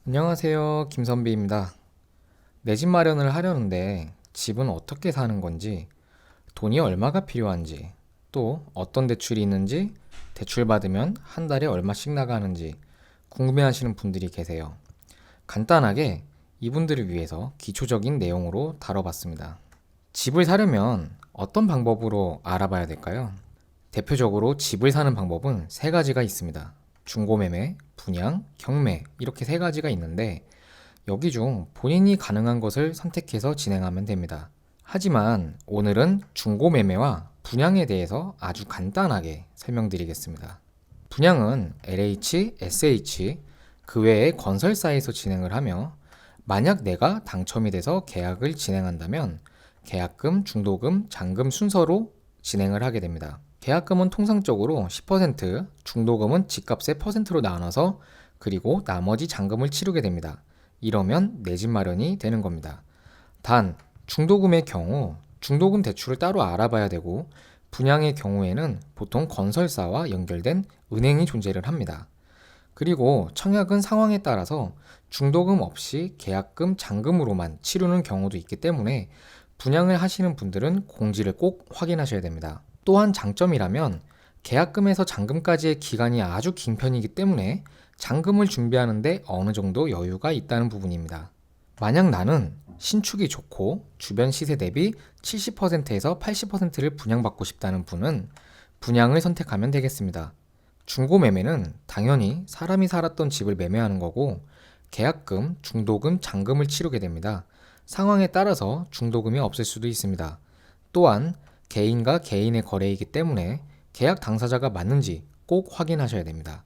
안녕하세요. 김선비입니다. 내 집 마련을 하려는데 집은 어떻게 사는 건지, 돈이 얼마가 필요한지, 또 어떤 대출이 있는지, 대출 받으면 한 달에 얼마씩 나가는지 궁금해하시는 분들이 계세요. 간단하게 이분들을 위해서 기초적인 내용으로 다뤄봤습니다. 집을 사려면 어떤 방법으로 알아봐야 될까요? 대표적으로 집을 사는 방법은 세 가지가 있습니다. 중고매매, 분양, 경매 이렇게 세 가지가 있는데 여기 중 본인이 가능한 것을 선택해서 진행하면 됩니다. 하지만 오늘은 중고매매와 분양에 대해서 아주 간단하게 설명드리겠습니다. 분양은 LH, SH, 그 외에 건설사에서 진행을 하며 만약 내가 당첨이 돼서 계약을 진행한다면 계약금, 중도금, 잔금 순서로 진행을 하게 됩니다. 계약금은 통상적으로 10%, 중도금은 집값의 퍼센트로 나눠서 그리고 나머지 잔금을 치르게 됩니다. 이러면 내 집 마련이 되는 겁니다. 단, 중도금의 경우 중도금 대출을 따로 알아봐야 되고 분양의 경우에는 보통 건설사와 연결된 은행이 존재를 합니다. 그리고 청약은 상황에 따라서 중도금 없이 계약금, 잔금으로만 치르는 경우도 있기 때문에 분양을 하시는 분들은 공지를 꼭 확인하셔야 됩니다. 또한 장점이라면 계약금에서 잔금까지의 기간이 아주 긴 편이기 때문에 잔금을 준비하는데 어느 정도 여유가 있다는 부분입니다. 만약 나는 신축이 좋고 주변 시세 대비 70%에서 80%를 분양받고 싶다는 분은 분양을 선택하면 되겠습니다. 중고매매는 당연히 사람이 살았던 집을 매매하는 거고 계약금, 중도금, 잔금을 치르게 됩니다. 상황에 따라서 중도금이 없을 수도 있습니다. 또한 개인과 개인의 거래이기 때문에 계약 당사자가 맞는지 꼭 확인하셔야 됩니다.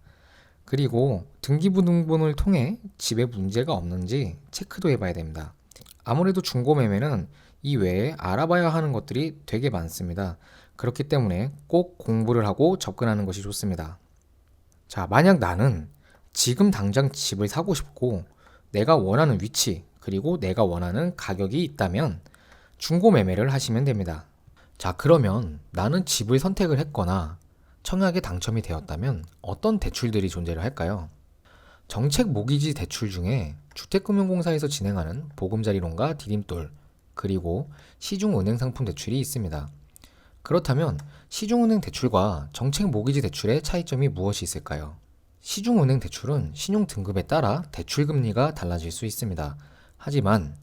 그리고 등기부등본을 통해 집에 문제가 없는지 체크도 해봐야 됩니다. 아무래도 중고매매는 이 외에 알아봐야 하는 것들이 되게 많습니다. 그렇기 때문에 꼭 공부를 하고 접근하는 것이 좋습니다. 자, 만약 나는 지금 당장 집을 사고 싶고 내가 원하는 위치 그리고 내가 원하는 가격이 있다면 중고매매를 하시면 됩니다. 자, 그러면 나는 집을 선택을 했거나 청약에 당첨이 되었다면 어떤 대출들이 존재를 할까요? 정책 모기지 대출 중에 주택금융공사에서 진행하는 보금자리론과 디딤돌, 그리고 시중은행 상품 대출이 있습니다. 그렇다면 시중은행 대출과 정책 모기지 대출의 차이점이 무엇이 있을까요? 시중은행 대출은 신용 등급에 따라 대출 금리가 달라질 수 있습니다. 하지만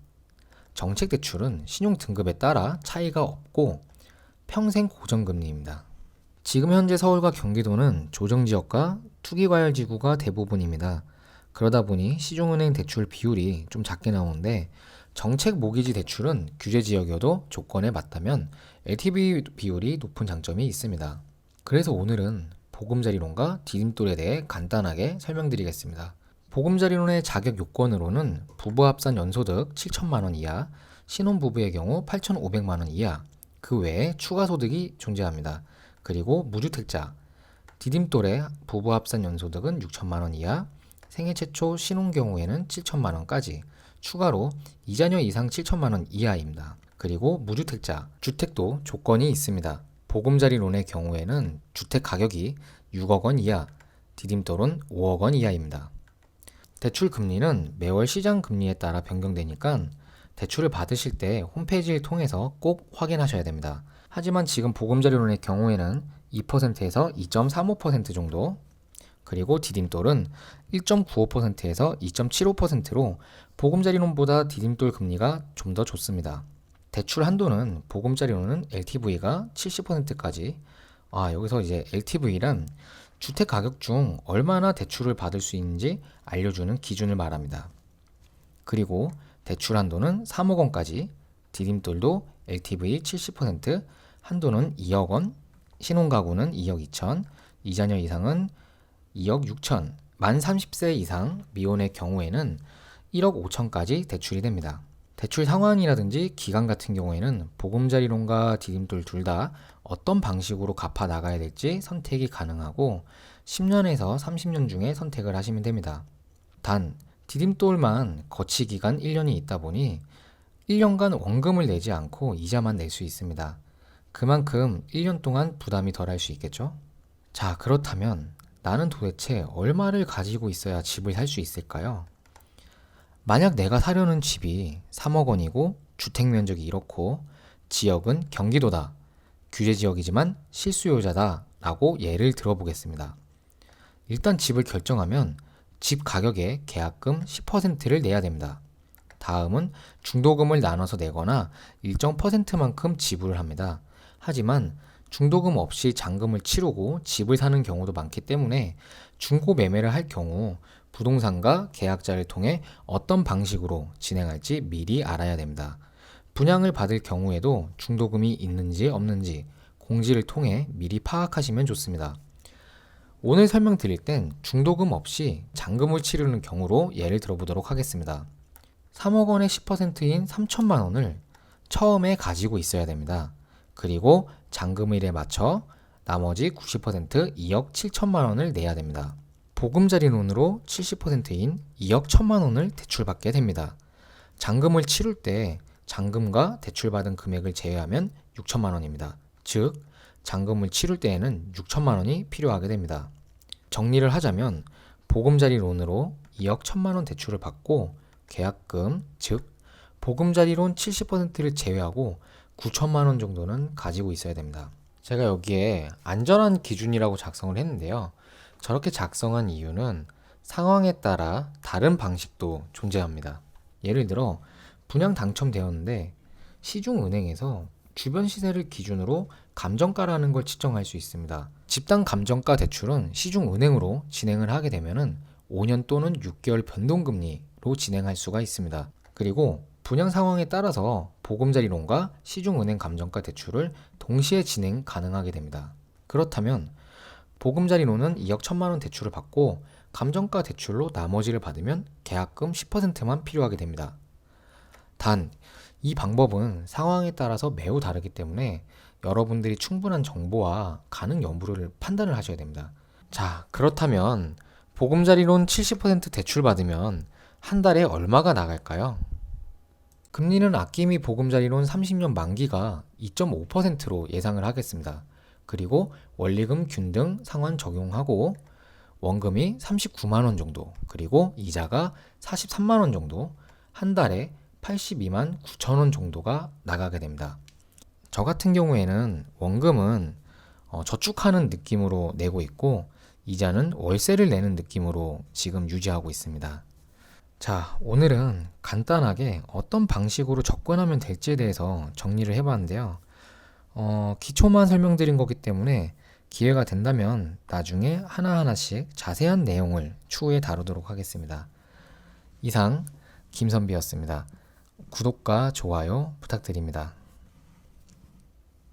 정책 대출은 신용 등급에 따라 차이가 없고 평생 고정금리입니다. 지금 현재 서울과 경기도는 조정지역과 투기과열지구가 대부분입니다. 그러다 보니 시중은행 대출 비율이 좀 작게 나오는데 정책 모기지 대출은 규제지역이어도 조건에 맞다면 LTV 비율이 높은 장점이 있습니다. 그래서 오늘은 보금자리론과 디딤돌에 대해 간단하게 설명드리겠습니다. 보금자리론의 자격 요건으로는 부부 합산 연소득 7천만 원 이하, 신혼부부의 경우 8,500만 원 이하, 그 외에 추가 소득이 존재합니다. 그리고 무주택자, 디딤돌의 부부 합산 연소득은 6천만 원 이하, 생애 최초 신혼 경우에는 7천만 원까지, 추가로 2자녀 이상 7천만 원 이하입니다. 그리고 무주택자, 주택도 조건이 있습니다. 보금자리론의 경우에는 주택 가격이 6억 원 이하, 디딤돌은 5억 원 이하입니다. 대출 금리는 매월 시장 금리에 따라 변경되니까 대출을 받으실 때 홈페이지를 통해서 꼭 확인하셔야 됩니다. 하지만 지금 보금자리론의 경우에는 2%에서 2.35% 정도, 그리고 디딤돌은 1.95%에서 2.75%로 보금자리론보다 디딤돌 금리가 좀 더 좋습니다. 대출 한도는 보금자리론은 LTV가 70%까지, 여기서 이제 LTV란 주택 가격 중 얼마나 대출을 받을 수 있는지 알려주는 기준을 말합니다. 그리고 대출 한도는 3억 원까지, 디딤돌도 LTV 70%, 한도는 2억 원, 신혼가구는 2억 2천, 2자녀 이상은 2억 6천, 만 30세 이상 미혼의 경우에는 1억 5천까지 대출이 됩니다. 대출 상환이라든지 기간 같은 경우에는 보금자리론과 디딤돌 둘 다 어떤 방식으로 갚아 나가야 될지 선택이 가능하고 10년에서 30년 중에 선택을 하시면 됩니다. 단, 디딤돌만 거치 기간 1년이 있다 보니 1년간 원금을 내지 않고 이자만 낼 수 있습니다. 그만큼 1년 동안 부담이 덜할 수 있겠죠? 자, 그렇다면 나는 도대체 얼마를 가지고 있어야 집을 살 수 있을까요? 만약 내가 사려는 집이 3억 원이고 주택 면적이 이렇고 지역은 경기도다. 규제 지역이지만 실수요자다. 라고 예를 들어보겠습니다. 일단 집을 결정하면 집 가격의 계약금 10%를 내야 됩니다. 다음은 중도금을 나눠서 내거나 일정 퍼센트만큼 지불을 합니다. 하지만 중도금 없이 잔금을 치르고 집을 사는 경우도 많기 때문에 중고 매매를 할 경우 부동산과 계약자를 통해 어떤 방식으로 진행할지 미리 알아야 됩니다. 분양을 받을 경우에도 중도금이 있는지 없는지 공지를 통해 미리 파악하시면 좋습니다. 오늘 설명드릴 땐 중도금 없이 잔금을 치르는 경우로 예를 들어보도록 하겠습니다. 3억 원의 10%인 3천만 원을 처음에 가지고 있어야 됩니다. 그리고 잔금일에 맞춰 나머지 90% 2억 7천만 원을 내야 됩니다. 보금자리론으로 70%인 2억 1천만 원을 대출받게 됩니다. 잔금을 치룰 때 잔금과 대출받은 금액을 제외하면 6천만 원입니다. 즉, 잔금을 치룰 때에는 6천만 원이 필요하게 됩니다. 정리를 하자면 보금자리론으로 2억 1천만 원 대출을 받고 계약금, 즉 보금자리론 70%를 제외하고 9천만 원 정도는 가지고 있어야 됩니다. 제가 여기에 안전한 기준이라고 작성을 했는데요. 저렇게 작성한 이유는 상황에 따라 다른 방식도 존재합니다. 예를 들어 분양 당첨되었는데 시중은행에서 주변 시세를 기준으로 감정가라는 걸 측정할 수 있습니다. 집당 감정가 대출은 시중은행으로 진행을 하게 되면은 5년 또는 6개월 변동금리로 진행할 수가 있습니다. 그리고 분양 상황에 따라서 보금자리론과 시중은행 감정가 대출을 동시에 진행 가능하게 됩니다. 그렇다면 보금자리론은 2억 1천만 원 대출을 받고 감정가 대출로 나머지를 받으면 계약금 10%만 필요하게 됩니다. 단, 이 방법은 상황에 따라서 매우 다르기 때문에 여러분들이 충분한 정보와 가능 여부를 판단을 하셔야 됩니다. 자, 그렇다면 보금자리론 70% 대출 받으면 한 달에 얼마가 나갈까요? 금리는 아낌이 보금자리론 30년 만기가 2.5%로 예상을 하겠습니다. 그리고 원리금 균등 상환 적용하고 원금이 39만 원 정도, 그리고 이자가 43만 원 정도, 한 달에 82만 9천 원 정도가 나가게 됩니다. 저 같은 경우에는 원금은 저축하는 느낌으로 내고 있고 이자는 월세를 내는 느낌으로 지금 유지하고 있습니다. 자, 오늘은 간단하게 어떤 방식으로 접근하면 될지에 대해서 정리를 해봤는데요. 기초만 설명드린 거기 때문에 기회가 된다면 나중에 하나하나씩 자세한 내용을 추후에 다루도록 하겠습니다. 이상 김선비였습니다. 구독과 좋아요 부탁드립니다.